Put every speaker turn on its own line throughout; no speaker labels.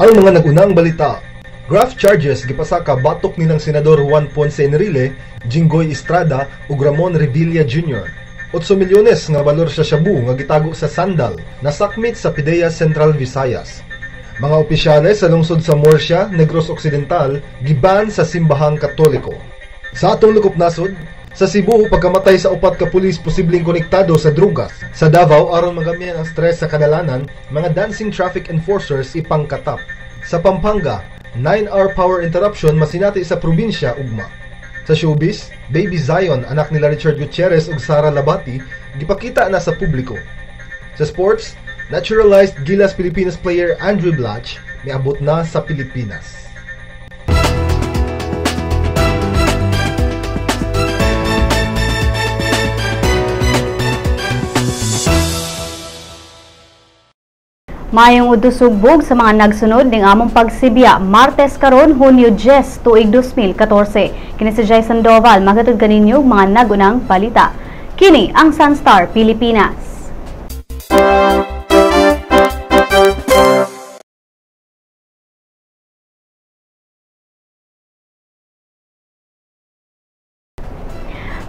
Ang mga nagunang balita. Graft charges gipasaka batok nilang Senador Juan Ponce Enrile, Jinggoy Estrada ug Ramon Revilla Jr. 8 milyones nga balor sa shabu nga gitago sa sandal nasakmit sa PIDEA Central Visayas. Mga opisyales sa lungsod sa Murcia, Negros Occidental, giban sa simbahang Katoliko. Sa atong lukop nasod, sa Cebu, pagkamatay sa 4 ka pulis posibleng konektado sa drugas. Sa Davao, aron magamihan ang stress sa kadalanan, mga dancing traffic enforcers ipangkatap. Sa Pampanga, 9-hour power interruption masinati sa probinsya ugma. Sa showbiz, Baby Zion, anak nila Richard Gutierrez ug Sara Labati, gipakita na sa publiko. Sa sports, naturalized Gilas Pilipinas player Andrew Blatch miabot na sa Pilipinas.
Mayong udusugbog sa mga nagsunod ning among pagsibya Martes karon Hunyo 10 tuig 2014. Kini si Jay Sandoval magatud kaninyo mga nagunang balita. Kini ang Sunstar Pilipinas.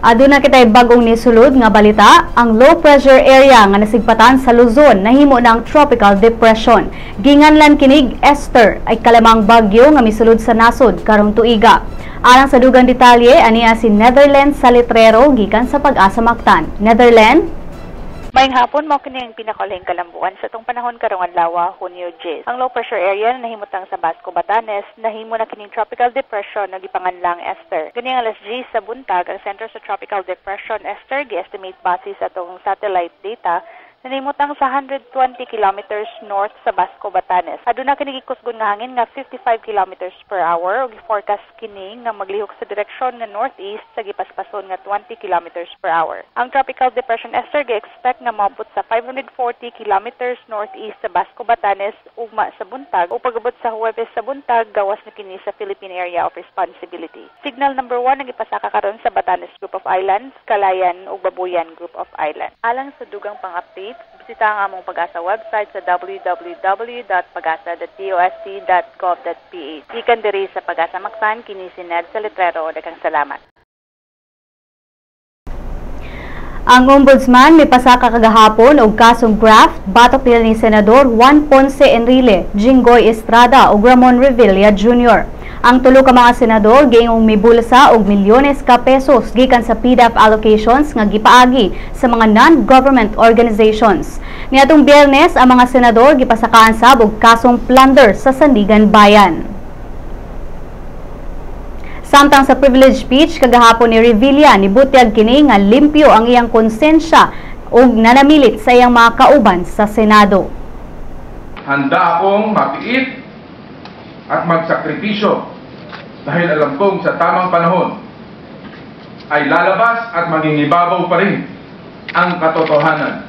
Aduna kitay bagong nisulod nga balita, ang low pressure area nga nasigpatan sa Luzon nahimo ng tropical depression. Ginganlan kinig Esther ay kalamang bagyo nga misulod sa nasod karong tuiga. Alang sa dugang detalye aniya si Netherlands Salitrero gikan sa Pag-asa Mactan. Netherlands.
Maying hapon mo kini ang pinakalahing kalambuan sa tong panahon karong adlaw Hunyo 10. Ang low pressure area na nahimutang sa Basco, Batanes nahimo na kining tropical depression nga gipanganlang Esther. Gani ang alas 10 sa buntag ang center sa tropical depression Esther gi-estimate base sa tong satellite data na nahimutang sa 120 kilometers north sa Basco, Batanes. Aduna kini gikusgon nga hangin nga 55 kilometers per hour ug gi-forecast kini nga maglihok sa direksyon nga northeast sa gipaspason nga 20 kilometers per hour. Ang tropical depression Esther gi-expect nga maabot sa 540 kilometers northeast sa Basco, Batanes ugma sa buntag o pag-abot sa Huwebes sa buntag gawas na kini sa Philippine Area of Responsibility. Signal number 1 ang ipasaka karon sa Batanes Group of Islands, Calayan ug Babuyan Group of Islands. Alang sa dugang pang-update, bisita ang among Pag-asa website sa www.pagasa.tosc.gov.ph. Ikan diri sa Pag-asa Mactan, kini si Ned Salitrero. Daghang salamat.
Ang ombudsman may pasaka kagahapon og kasong graft batok nila ni Senador Juan Ponce Enrile, Jinggoy Estrada ug Ramon Revilla Jr. Ang tulo ka mga senador giingong mibulsa og milyones ka pesos gikan sa PDEF allocations nga gipaagi sa mga non-government organizations. Niadtong Biyernes ang mga senador gipasakaan sab og kasong plunder sa Sandigan Bayan. Samtang sa privilege speech kagahapon ni Revilla nibutyag kini nga limpyo ang iyang konsensya ug nanamilit sa iyang mga kauban sa Senado.
Handa akong mapiit at magsakripisyo dahil alam kong sa tamang panahon ay lalabas at mangingibabaw pa rin ang katotohanan.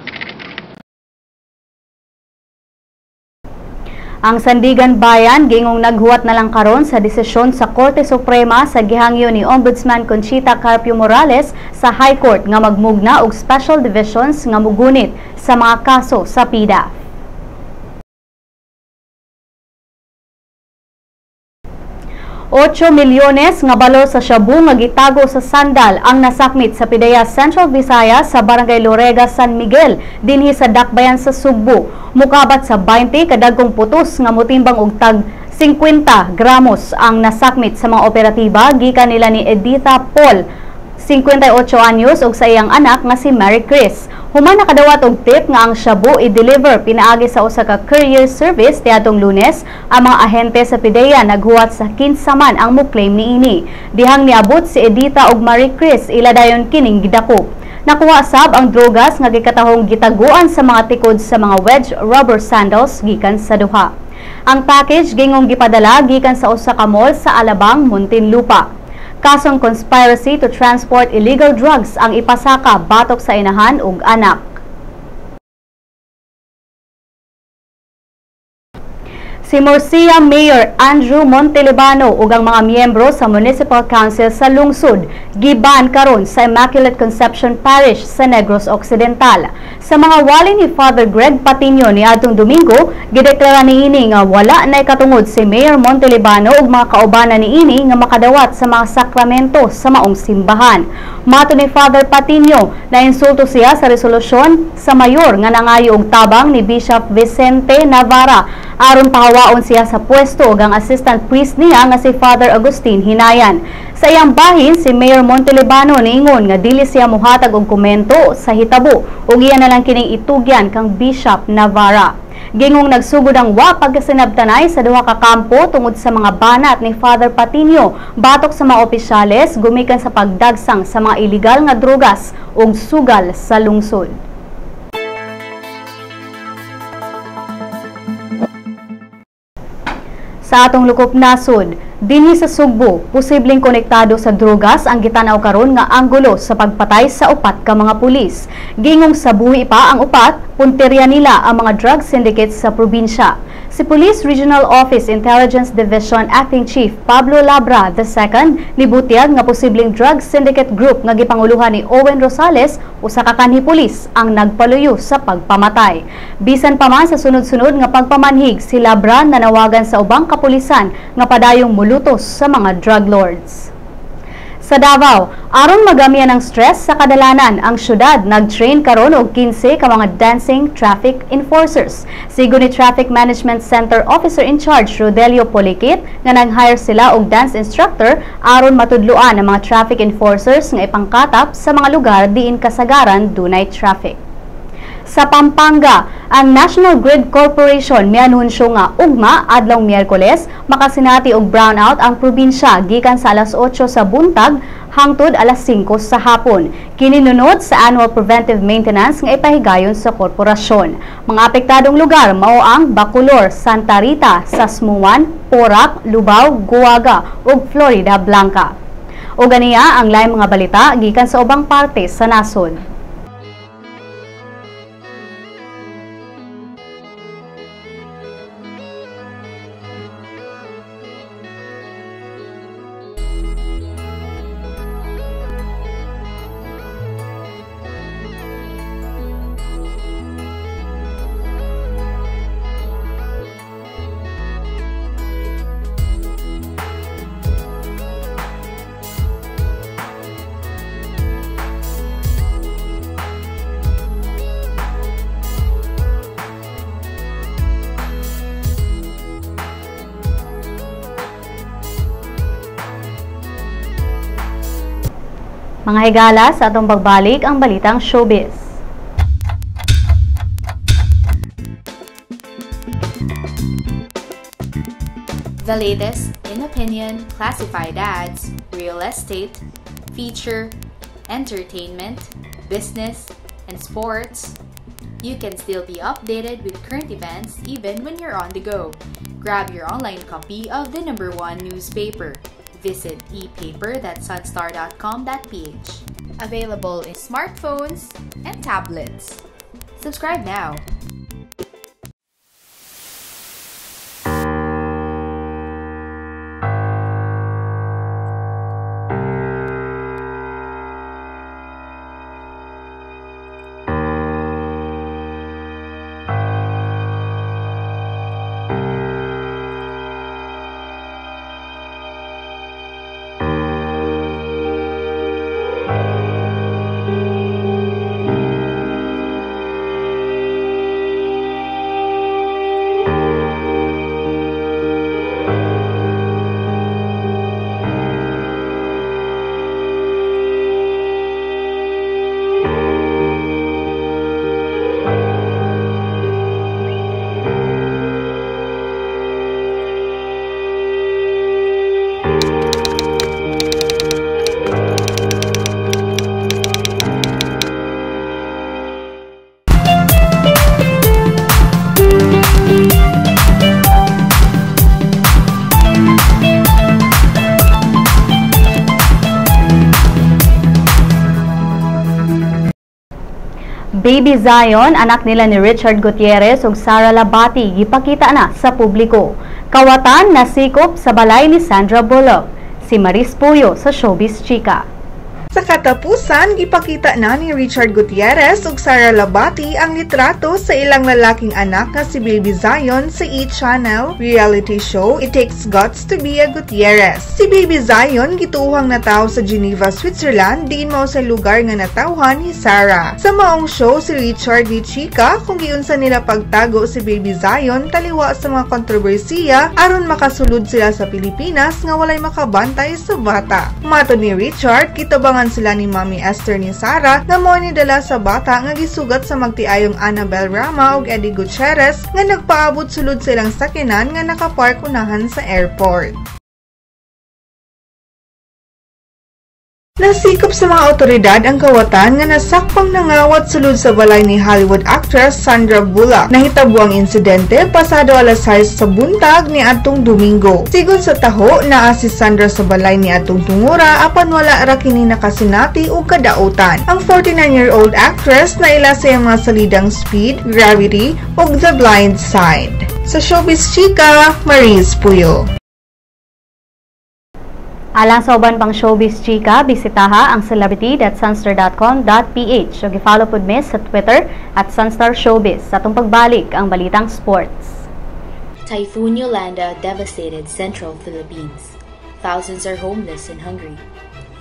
Ang Sandigan Bayan gingong naghuwat na lang karon sa desisyon sa Korte Suprema sa gihangyo ni Ombudsman Conchita Carpio Morales sa High Court nga magmugna og special divisions nga mugunit sa mga kaso sa PDEF. 8 milyones nga balor sa shabu nga gitago sa sandal ang nasakmit sa PIDEA Central Visayas sa Barangay Lorega, San Miguel dinhi sa Dakbayan sa Sugbo. Mukabat sa 20 kadagkong putos nga motimbang og tag 50 gramos ang nasakmit sa mga operatiba gikan nila ni Editha Paul, 58 anyos ug sa iyang anak nga si Mary Chris. Human nakadawat og tip nga ang shabu i-deliver pinaagi sa usa ka courier service tiadtong Lunes, ang mga ahente sa PIDEA naghuwat sa kinsaman ang mo-claim niini. Dihang niabot si Editha ug Mary Chris ila dayon kining gidako. Nakuha sab ang drogas nga gikatahong gitaguan sa mga tikod sa mga wedge rubber sandals gikan sa duha. Ang package gingong gipadala gikan sa usa ka mall sa Alabang, Muntinlupa. Kasong conspiracy to transport illegal drugs ang ipasaka batok sa inahan ug anak. Si Murcia Mayor Andrew Montelibano ug ang mga miyembro sa Municipal Council sa lungsod giban karon sa Immaculate Conception Parish sa Negros Occidental. Sa mga wali ni Father Greg Patino niadtong Domingo, gideklara niini nga wala nay katungod si Mayor Montelibano ug mga kaubanan niini nga makadawat sa mga sakramento sa maong simbahan. Mato ni Father Patino na insulto siya sa resolusyon sa mayor nga nangayo og tabang ni Bishop Vicente Navarra aron pahawaon siya sa pwesto ug ang assistant priest niya nga si Father Agustin Hinayan. Sa iyang bahin, si Mayor Montelibano niingon nga dili siya mohatag og komento sa hitabo ug iya na lang kining itugyan kang Bishop Navarra. Gingong nagsugod ang wa pagkasinabtanay sa duha ka kampo tungod sa mga banat ni Father Patino batok sa mga opisyales gumikan sa pagdagsang sa mga iligal nga drogas ug sugal sa lungsod. Sa atong lukop nasod, dinhi sa Sugbo, posibleng konektado sa drogas ang gitanaw karon nga anggulo sa pagpatay sa upat ka mga pulis. Gingong sa buhi pa ang upat, punteriya nila ang mga drug syndicates sa probinsya. Si Police Regional Office Intelligence Division Acting Chief Pablo Labra II nibutyag nga posibleng drug syndicate group nga gipanguluhan ni Owen Rosales usa ka kanhi pulis ang nagpaluyo sa pagpamatay. Bisan pa man sa sunod-sunod nga pagpamanhig, si Labra nanawagan sa ubang kapulisan nga padayong mulutos sa mga drug lords. Sa Davao, aron magamihan ng stress sa kadalanan, ang syudad nag-train karon og 15 ka mga dancing traffic enforcers. Sigon ni Traffic Management Center Officer in Charge Rodelio Polikit nga nag-hire sila og dance instructor aron matudloan ang mga traffic enforcers nga ipangkatap sa mga lugar diin kasagaran dunay traffic. Sa Pampanga, ang National Grid Corporation mianunsyo nga ugma adlaw Miyerkules makasinati og brownout ang probinsya gikan sa alas 8 sa buntag hangtod alas 5 sa hapon. Kininunod sa annual preventive maintenance nga ipahigayon sa korporasyon. Mga apektadong lugar mao ang Bacolor, Santa Rita, Sasmuan, Porac, Lubao, Guaga ug Florida Blanca. O ganiya ang laing mga balita gikan sa ubang parte sa nasod. Mga higala, sa atong pagbalik ang balitang showbiz.
The latest in opinion, classified ads, real estate, feature, entertainment, business, and sports. You can still be updated with current events even when you're on the go. Grab your online copy of the #1 newspaper. Visit epaper.sunstar.com.ph. Available in smartphones and tablets. Subscribe now.
Baby Zion, anak nila ni Richard Gutierrez ug Sara Labati, gipakita na sa publiko. Kawatan nasikop sa balay ni Sandra Bullock. Si Maris Puyo sa Showbiz Chika.
Sa katapusan, gipakita na ni Richard Gutierrez ug Sara Labati ang litrato sa ilang lalaking anak nga si Baby Zion sa E! reality show It Takes Guts to Be a Gutierrez. Si Baby Zion gituhang nataw sa Geneva, Switzerland, diin mao sa lugar nga natawhan ni Sara. Sa maong show, si Richard ni Chika kung giunsa nila pagtago si Baby Zion taliwa sa mga kontrobersiya aron makasulod sila sa Pilipinas nga walay makabantay sa bata. Matod ni Richard, kitabangan sila ni Mami Esther ni Sara nga mo ni dala sa bata nga gisugat sa magtiayong Annabel Rama ug Eddie Gutierrez nga nagpaabot sulod silang sakyanan nga nakapark unahan sa airport. Nasikop sa mga otoridad ang kawatan nga nasakpang nangawat sulod sa balay ni Hollywood actress Sandra Bullock. Nahitabo ang insidente pasado alas 6 sa buntag ni adtong Domingo. Sigon sa taho, naa si Sandra sa balay ni adtong tungura apan wala ra kini nakasinati o kadautan. Ang 49-year-old actress na ila sa mga salidang Speed, Gravity ug The Blind Side. Sa Showbiz Chika, Maris Puyo.
Alang sa uban pang Showbiz Chika, bisitaha ang celebrity.sunstar.com.ph o i-follow pod mi sa Twitter at Sunstar Showbiz sa atong pagbalik ang balitang sports.
Typhoon Yolanda devastated central Philippines. Thousands are homeless and hungry.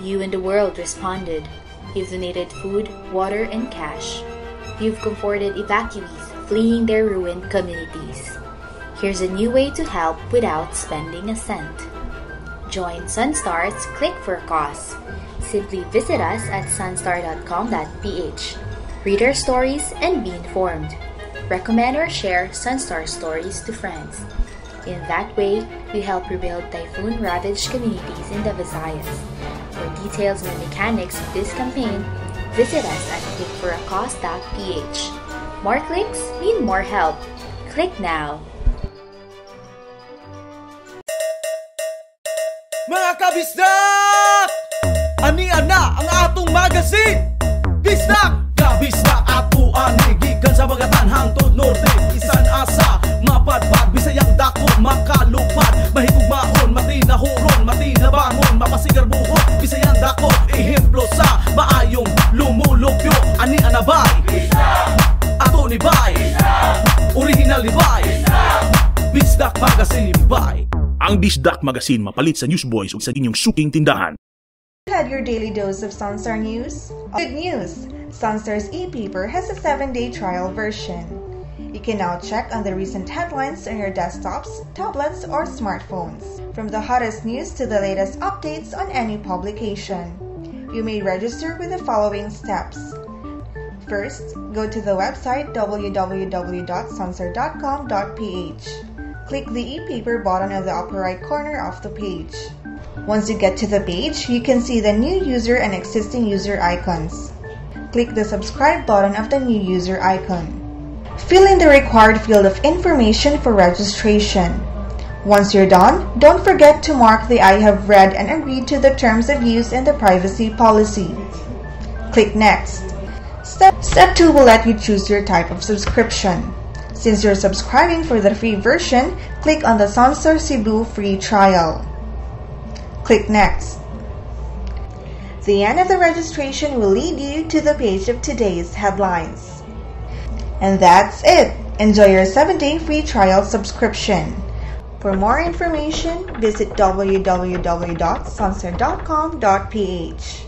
You and the world responded. You've donated food, water, and cash. You've comforted evacuees fleeing their ruined communities. Here's a new way to help without spending a cent. Join Sunstar's Click for a Cause. Simply visit us at sunstar.com.ph. Read our stories and be informed. Recommend or share Sunstar stories to friends. In that way, we help rebuild typhoon-ravaged communities in the Visayas. For details and mechanics of this campaign, visit us at clickforacause.ph. More clicks mean more help. Click now!
Mga kabisdak! Anian na ang atong magazine! Bisdak! Kabisdak ato ani gikan sa Bagatan hangtod norte. Isan asa, mapadpad, Bisayang dako, makalupad. Mahitugmaon, matinahuron, matinabangon, mapasigar buhok. Bisayang dako, ehemplo sa maayong lumulupyo. Anian na bay? Bisdak! Ato ni bay? Bisdak! Original ni bay? Bisdak Magazine ni bay.
Ang Bisdak Magazine mapalit sa Newsboys ug sa inyong suking tindahan.
Had your daily dose of Sunstar news? Good news! Sunstar's e-paper has a 7-day trial version. You can now check on the recent headlines on your desktops, tablets, or smartphones. From the hottest news to the latest updates on any publication. You may register with the following steps. First, go to the website www.sunstar.com.ph. Click the e-paper button at the upper right corner of the page. Once you get to the page, you can see the new user and existing user icons. Click the subscribe button of the new user icon. Fill in the required field of information for registration. Once you're done, don't forget to mark the I have read and agreed to the terms of use and the privacy policy. Click Next. Step 2 will let you choose your type of subscription. Since you're subscribing for the free version, click on the Sunstar Cebu free trial. Click Next. The end of the registration will lead you to the page of today's headlines. And that's it! Enjoy your 7-day free trial subscription. For more information, visit www.sunstar.com.ph.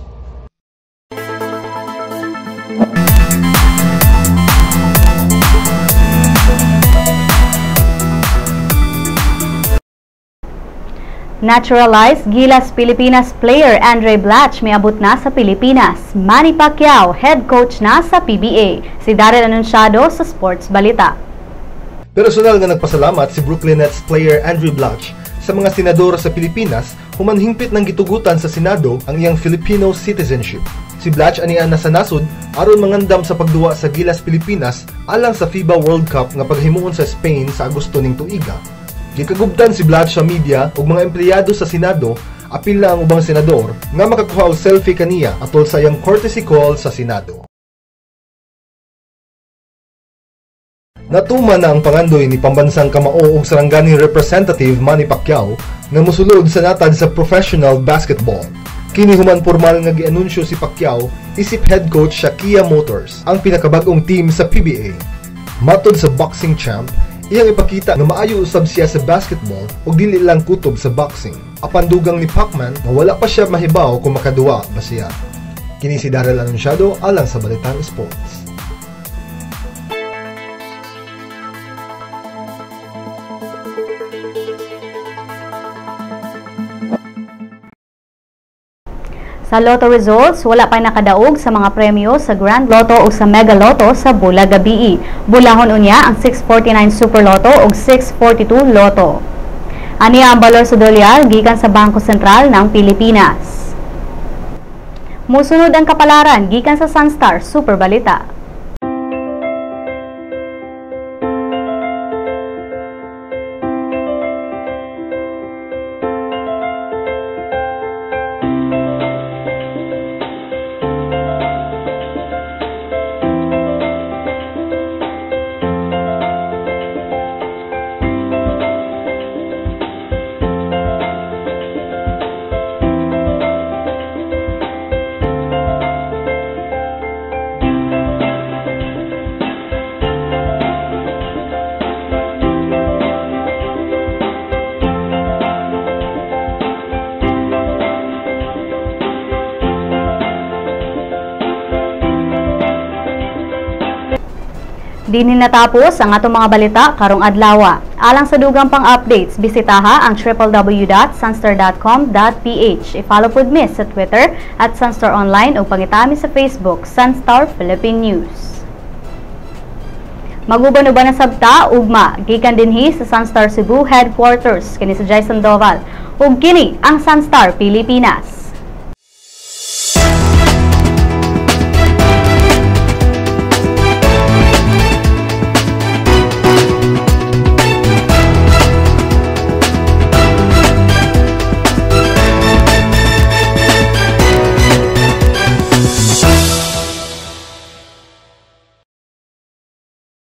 Naturalized Gilas Pilipinas player Andre Blatch may abot na sa Pilipinas. Manny Pacquiao, head coach na sa PBA. Si Daryl Anunciado sa Sports Balita.
Personal nga nagpasalamat si Brooklyn Nets player Andre Blatch sa mga senador sa Pilipinas human hingpit ng gitugutan sa Senado ang iyang Filipino citizenship. Si Blatch anian na sa nasod aron mangandam sa pagduwa sa Gilas Pilipinas alang sa FIBA World Cup nga paghimuon sa Spain sa Agosto ning tuiga. Gikagubtan si Blatch sa media ug mga empleyado sa Senado, apil na ang ubang senador nga makakuha og selfie kaniya atol sa iyang courtesy call sa Senado. Natuman na ang pangandoy ni pambansang kamao ug Sarangani Representative Manny Pacquiao nga mosulod sa natad sa professional basketball. Kini human formal nga gianunsyo si Pacquiao isip head coach sa Kia Motors, ang pinakabag-ong team sa PBA. Matod sa boxing champ, iyang ipakita nga maayo usab siya sa basketball ug dili lang kutob sa boxing. Apan dugang ni Pacman nga wala pa siya mahibaw kung makaduwa ba siya. Kini si Daryl Anunciado alang sa Balitang Sports.
Sa Lotto results, wala pa nakadaog sa mga premyo sa Grand Lotto o sa Mega Lotto sa Bulag Gabii. Bulahon unya ang 649 Super Lotto o 642 Lotto. Ani ang balor sa dolyar gikan sa Bangko Sentral ng Pilipinas. Musunod ang kapalaran gikan sa Sunstar Super Balita. Dinhin natapos ang atong mga balita karong adlaw. Alang sa dugang pang updates, bisitaha ang www.sunstar.com.ph. I-follow pod mi sa Twitter at Sunstar Online o pangitami sa Facebook, Sunstar Philippine News. Maguban-uban na sabta, ugma, gikan dinhi sa Sunstar Cebu Headquarters, kini sa Jason Doval. Ug kini ang Sunstar Pilipinas.